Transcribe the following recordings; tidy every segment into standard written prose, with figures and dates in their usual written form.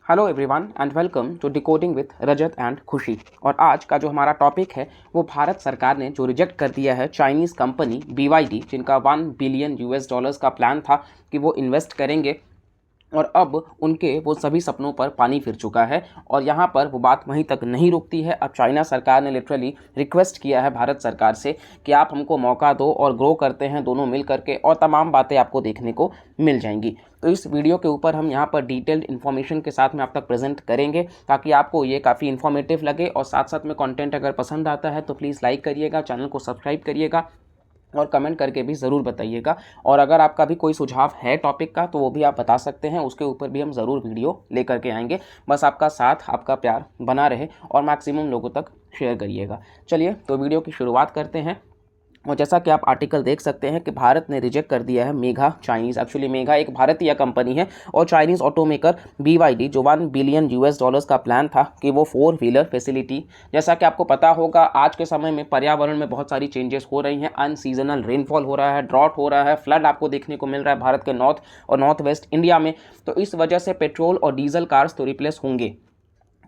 Hello everyone and welcome to decoding with Rajat and Khushi. और आज का जो हमारा टॉपिक है वो भारत सरकार ने जो रिजेक्ट कर दिया है चाइनीज़ कंपनी BYD, जिनका 1 बिलियन US डॉलर्स का प्लान था कि वो इन्वेस्ट करेंगे, और अब उनके वो सभी सपनों पर पानी फिर चुका है। और यहाँ पर वो बात वहीं तक नहीं रुकती है। अब चाइना सरकार ने लिटरली रिक्वेस्ट किया है भारत सरकार से कि आप हमको मौका दो और ग्रो करते हैं दोनों मिल करके, और तमाम बातें आपको देखने को मिल जाएंगी। तो इस वीडियो के ऊपर हम यहाँ पर डिटेल्ड इन्फॉर्मेशन के साथ में आप तक प्रेजेंट करेंगे ताकि आपको ये काफ़ी इन्फॉर्मेटिव लगे। और साथ साथ में कंटेंट अगर पसंद आता है तो प्लीज़ लाइक करिएगा, चैनल को सब्सक्राइब करिएगा और कमेंट करके भी ज़रूर बताइएगा। और अगर आपका भी कोई सुझाव है टॉपिक का तो वो भी आप बता सकते हैं, उसके ऊपर भी हम ज़रूर वीडियो लेकर के आएंगे। बस आपका साथ, आपका प्यार बना रहे और मैक्सिमम लोगों तक शेयर करिएगा। चलिए तो वीडियो की शुरुआत करते हैं। और जैसा कि आप आर्टिकल देख सकते हैं कि भारत ने रिजेक्ट कर दिया है मेगा चाइनीज़, एक्चुअली मेगा एक भारतीय कंपनी है, और चाइनीज़ ऑटोमेकर BYD जो 1 बिलियन US डॉलर्स का प्लान था कि वो 4 व्हीलर फैसिलिटी, जैसा कि आपको पता होगा आज के समय में पर्यावरण में बहुत सारी चेंजेस हो रही हैं। अनसीजनल रेनफॉल हो रहा है, ड्रॉट हो रहा है, फ्लड आपको देखने को मिल रहा है भारत के नॉर्थ और नॉर्थ वेस्ट इंडिया में। तो इस वजह से पेट्रोल और डीजल कार्स तो रिप्लेस होंगे,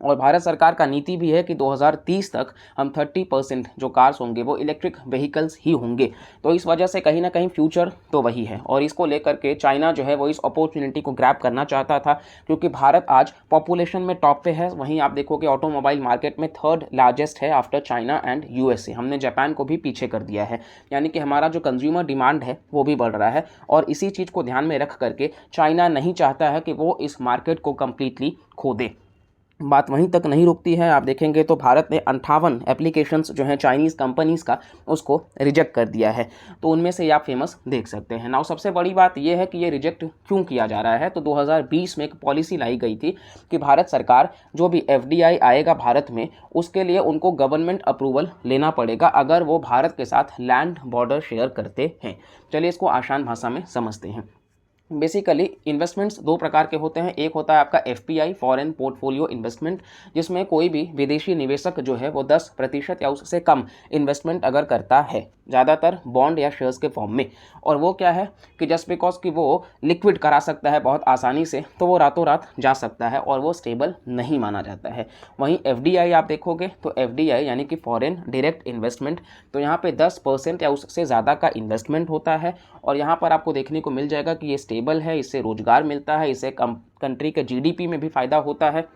और भारत सरकार का नीति भी है कि 2030 तक हम 30% जो कार्स होंगे वो इलेक्ट्रिक व्हीकल्स ही होंगे। तो इस वजह से कहीं ना कहीं फ्यूचर तो वही है, और इसको लेकर के चाइना जो है वो इस अपॉर्चुनिटी को ग्रैब करना चाहता था, क्योंकि भारत आज पॉपुलेशन में टॉप पे है। वहीं आप देखोगे ऑटोमोबाइल मार्केट में 3rd लार्जेस्ट है आफ्टर चाइना एंड USA। हमने जापान को भी पीछे कर दिया है, यानी कि हमारा जो कंज्यूमर डिमांड है वो भी बढ़ रहा है। और इसी चीज़ को ध्यान में रख करके चाइना नहीं चाहता है कि वो इस मार्केट को कम्प्लीटली खो दे। बात वहीं तक नहीं रुकती है। आप देखेंगे तो भारत ने 58 एप्लीकेशंस जो हैं चाइनीज़ कंपनीज़ का उसको रिजेक्ट कर दिया है। तो उनमें से आप फेमस देख सकते हैं। नाउ सबसे बड़ी बात यह है कि ये रिजेक्ट क्यों किया जा रहा है। तो 2020 में एक पॉलिसी लाई गई थी कि भारत सरकार जो भी FDI आएगा भारत में उसके लिए उनको गवर्नमेंट अप्रूवल लेना पड़ेगा अगर वो भारत के साथ लैंड बॉर्डर शेयर करते हैं। चलिए इसको आसान भाषा में समझते हैं। बेसिकली इन्वेस्टमेंट्स दो प्रकार के होते हैं। एक होता है आपका FPI, फॉरेन पोर्टफोलियो इन्वेस्टमेंट, जिसमें कोई भी विदेशी निवेशक जो है वो 10% या उससे कम इन्वेस्टमेंट अगर करता है, ज़्यादातर बॉन्ड या शेयर्स के फॉर्म में। और वो क्या है कि जस्ट बिकॉज कि वो लिक्विड करा सकता है बहुत आसानी से, तो वो रातों रात जा सकता है और वो स्टेबल नहीं माना जाता है। वहीं FDI आप देखोगे तो FDI यानी कि फॉरेन डायरेक्ट इन्वेस्टमेंट, तो यहाँ पे 10% या उससे ज़्यादा का इन्वेस्टमेंट होता है। और यहाँ पर आपको देखने को मिल जाएगा कि ये स्टेबल है, इससे रोजगार मिलता है, इससे कंट्री के GDP में भी फ़ायदा होता है,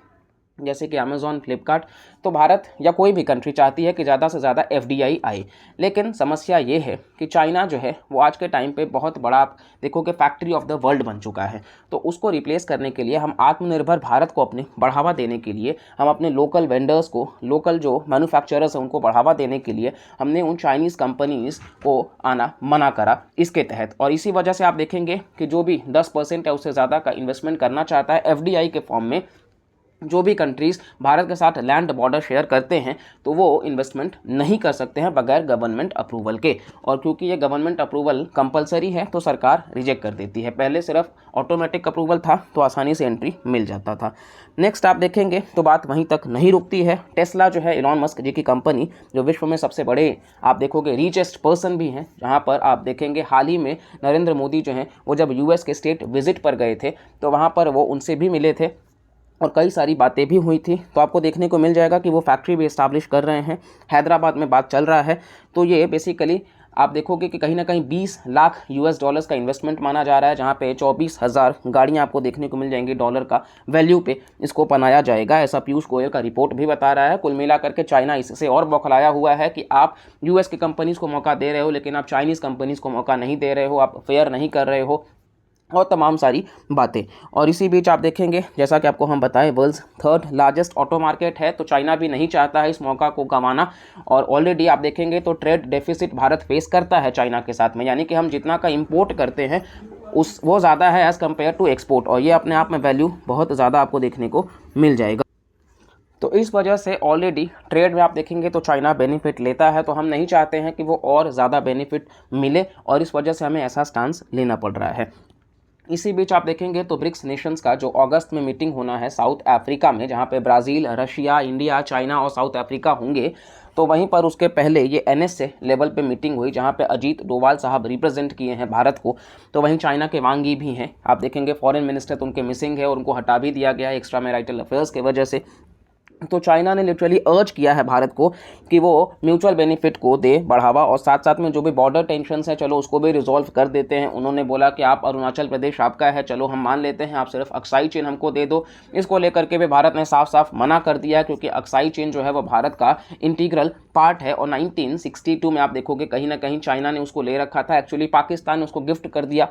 जैसे कि अमेज़ॉन, फ्लिपकार्ट। तो भारत या कोई भी कंट्री चाहती है कि ज़्यादा से ज़्यादा FDI आए। लेकिन समस्या ये है कि चाइना जो है वो आज के टाइम पे बहुत बड़ा, आप देखोगे, फैक्ट्री ऑफ द वर्ल्ड बन चुका है। तो उसको रिप्लेस करने के लिए, हम आत्मनिर्भर भारत को अपने बढ़ावा देने के लिए, हम अपने लोकल वेंडर्स को, लोकल जो मैन्युफैक्चरर्स हैं उनको बढ़ावा देने के लिए हमने उन चाइनीज़ कंपनीज़ को आना मना करा इसके तहत। और इसी वजह से आप देखेंगे कि जो भी 10% या उससे ज़्यादा का इन्वेस्टमेंट करना चाहता है FDI के फॉर्म में, जो भी कंट्रीज़ भारत के साथ लैंड बॉर्डर शेयर करते हैं तो वो इन्वेस्टमेंट नहीं कर सकते हैं बगैर गवर्नमेंट अप्रूवल के। और क्योंकि ये गवर्नमेंट अप्रूवल कंपलसरी है तो सरकार रिजेक्ट कर देती है। पहले सिर्फ ऑटोमेटिक अप्रूवल था तो आसानी से एंट्री मिल जाता था। नेक्स्ट आप देखेंगे तो बात वहीं तक नहीं रुकती है। टेस्ला जो है इलॉन मस्क जी की कंपनी, जो विश्व में सबसे बड़े आप देखोगे रिचेस्ट पर्सन भी हैं, जहाँ पर आप देखेंगे हाल ही में नरेंद्र मोदी जो हैं वो जब US के स्टेट विजिट पर गए थे तो वहाँ पर वो उनसे भी मिले थे और कई सारी बातें भी हुई थी। तो आपको देखने को मिल जाएगा कि वो फैक्ट्री भी इस्टाब्लिश कर रहे हैं, हैदराबाद में बात चल रहा है। तो ये बेसिकली आप देखोगे कि कहीं ना कहीं 20 लाख US डॉलर्स का इन्वेस्टमेंट माना जा रहा है, जहाँ पे 24,000 गाड़ियाँ आपको देखने को मिल जाएंगी डॉलर का वैल्यू पे इसको बनाया जाएगा, ऐसा पीयूष गोयल का रिपोर्ट भी बता रहा है। कुल मिला करके चाइना इससे और बौखलाया हुआ है कि आप US की कंपनीज़ को मौका दे रहे हो लेकिन आप चाइनीज़ कंपनीज़ को मौका नहीं दे रहे हो, आप फेयर नहीं कर रहे हो, और तमाम सारी बातें। और इसी बीच आप देखेंगे, जैसा कि आपको हम बताएं, world's 3rd largest auto market है, तो चाइना भी नहीं चाहता है इस मौका को गंवाना। और ऑलरेडी आप देखेंगे तो ट्रेड डेफिसिट भारत फेस करता है चाइना के साथ में, यानी कि हम जितना का इंपोर्ट करते हैं वो ज़्यादा है एज़ कम्पेयर टू एक्सपोर्ट, और ये अपने आप में वैल्यू बहुत ज़्यादा आपको देखने को मिल जाएगा। तो इस वजह से ऑलरेडी ट्रेड में आप देखेंगे तो चाइना बेनिफिट लेता है, तो हम नहीं चाहते हैं कि वो और ज़्यादा बेनिफिट मिले, और इस वजह से हमें ऐसा स्टांस लेना पड़ रहा है। इसी बीच आप देखेंगे तो ब्रिक्स नेशंस का जो अगस्त में मीटिंग होना है साउथ अफ्रीका में, जहां पे ब्राज़ील, रशिया, इंडिया, चाइना और साउथ अफ्रीका होंगे, तो वहीं पर उसके पहले ये NSA लेवल पे मीटिंग हुई जहां पे अजीत डोभाल साहब रिप्रेजेंट किए हैं भारत को। तो वहीं चाइना के वांग यी भी हैं, आप देखेंगे फॉरेन मिनिस्टर तो उनके मिसिंग है और उनको हटा भी दिया गया है एक्स्ट्रा मैरिटल अफेयर्स की वजह से। तो चाइना ने लिटरली अर्ज किया है भारत को कि वो म्यूचुअल बेनिफिट को दे बढ़ावा, और साथ साथ में जो भी बॉर्डर टेंशन्स है चलो उसको भी रिजॉल्व कर देते हैं। उन्होंने बोला कि आप अरुणाचल प्रदेश आपका है, चलो हम मान लेते हैं, आप सिर्फ अक्साई चेन हमको दे दो। इसको लेकर के भी भारत ने साफ साफ मना कर दिया है, क्योंकि अक्साई चेन जो है वो भारत का इंटीग्रल पार्ट है और 1962 में आप देखोगे कहीं ना कहीं चाइना ने उसको ले रखा था, एक्चुअली पाकिस्तान ने उसको गिफ्ट कर दिया।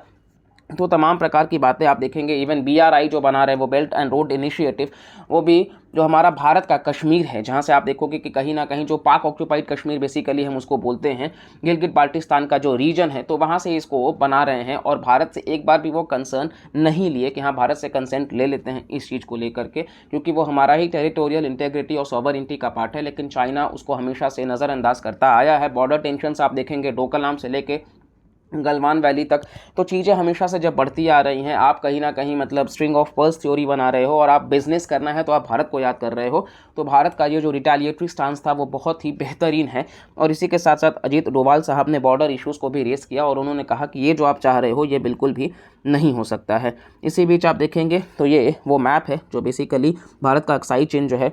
तो तमाम प्रकार की बातें आप देखेंगे। इवन BRI जो बना रहे हैं वो बेल्ट एंड रोड इनिशिएटिव, वो भी जो हमारा भारत का कश्मीर है, जहां से आप देखोगे कि कहीं ना कहीं जो पाक ऑक्यूपाइड कश्मीर बेसिकली हम उसको बोलते हैं, गिलगित बाल्टिस्तान का जो रीजन है, तो वहां से इसको बना रहे हैं और भारत से एक बार भी वो कंसर्न नहीं लिए कि हाँ भारत से कंसेंट ले लेते हैं इस चीज़ को लेकर के, क्योंकि वो हमारा ही टेरिटोरियल इंटेग्रिटी और सॉवरेनिटी का पार्ट है। लेकिन चाइना उसको हमेशा से नज़रअंदाज करता आया है। बॉर्डर टेंशन आप देखेंगे डोकलाम से लेके गलवान वैली तक, तो चीज़ें हमेशा से जब बढ़ती आ रही हैं, आप कहीं ना कहीं मतलब स्ट्रिंग ऑफ पर्ल्स थ्योरी बना रहे हो और आप बिजनेस करना है तो आप भारत को याद कर रहे हो, तो भारत का ये जो रिटेलिएटरी स्टांस था वो बहुत ही बेहतरीन है। और इसी के साथ साथ अजीत डोभाल साहब ने बॉर्डर इश्यूज़ को भी रेस किया और उन्होंने कहा कि ये जो आप चाह रहे हो ये बिल्कुल भी नहीं हो सकता है। इसी बीच आप देखेंगे तो ये वो मैप है जो बेसिकली भारत का अक्साई चेन जो है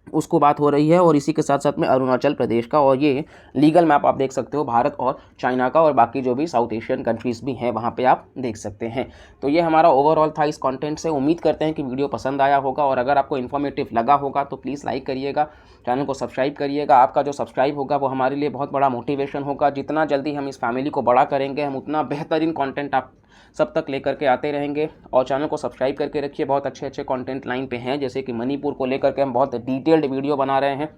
उसको बात हो रही है, और इसी के साथ साथ में अरुणाचल प्रदेश का, और ये लीगल मैप आप देख सकते हो भारत और चाइना का, और बाकी जो भी साउथ एशियन कंट्रीज़ भी हैं वहाँ पे आप देख सकते हैं। तो ये हमारा ओवरऑल था इस कंटेंट से। उम्मीद करते हैं कि वीडियो पसंद आया होगा, और अगर आपको इन्फॉर्मेटिव लगा होगा तो प्लीज़ लाइक करिएगा, चैनल को सब्सक्राइब करिएगा। आपका जो सब्सक्राइब होगा वो हमारे लिए बहुत बड़ा मोटिवेशन होगा। जितना जल्दी हम इस फैमिली को बड़ा करेंगे, हम उतना बेहतरीन कंटेंट आप सब तक लेकर के आते रहेंगे। और चैनल को सब्सक्राइब करके रखिए, बहुत अच्छे अच्छे कंटेंट लाइन पे हैं, जैसे कि मणिपुर को लेकर के हम बहुत डिटेल्ड वीडियो बना रहे हैं,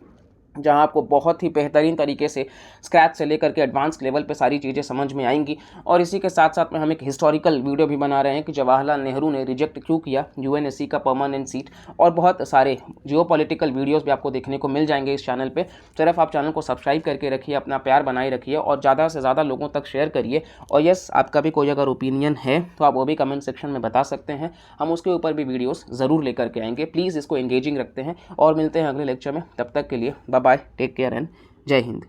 जहां आपको बहुत ही बेहतरीन तरीके से स्क्रैच से लेकर के एडवांस लेवल पे सारी चीज़ें समझ में आएंगी। और इसी के साथ साथ में हम एक हिस्टोरिकल वीडियो भी बना रहे हैं कि जवाहरलाल नेहरू ने रिजेक्ट क्यों किया UNSC का परमानेंट सीट, और बहुत सारे जियोपॉलिटिकल वीडियोस भी आपको देखने को मिल जाएंगे इस चैनल पे। सिर्फ आप चैनल को सब्सक्राइब करके रखिए, अपना प्यार बनाए रखिए और ज़्यादा से ज़्यादा लोगों तक शेयर करिए। और यस, आपका भी कोई अगर ओपिनियन है तो आप वो भी कमेंट सेक्शन में बता सकते हैं, हम उसके ऊपर भी वीडियोज़ ज़रूर लेकर के आएंगे। प्लीज़ इसको एंगेजिंग रखते हैं और मिलते हैं अगले लेक्चर में। तब तक के लिए bye bye, take care and जय हिंद।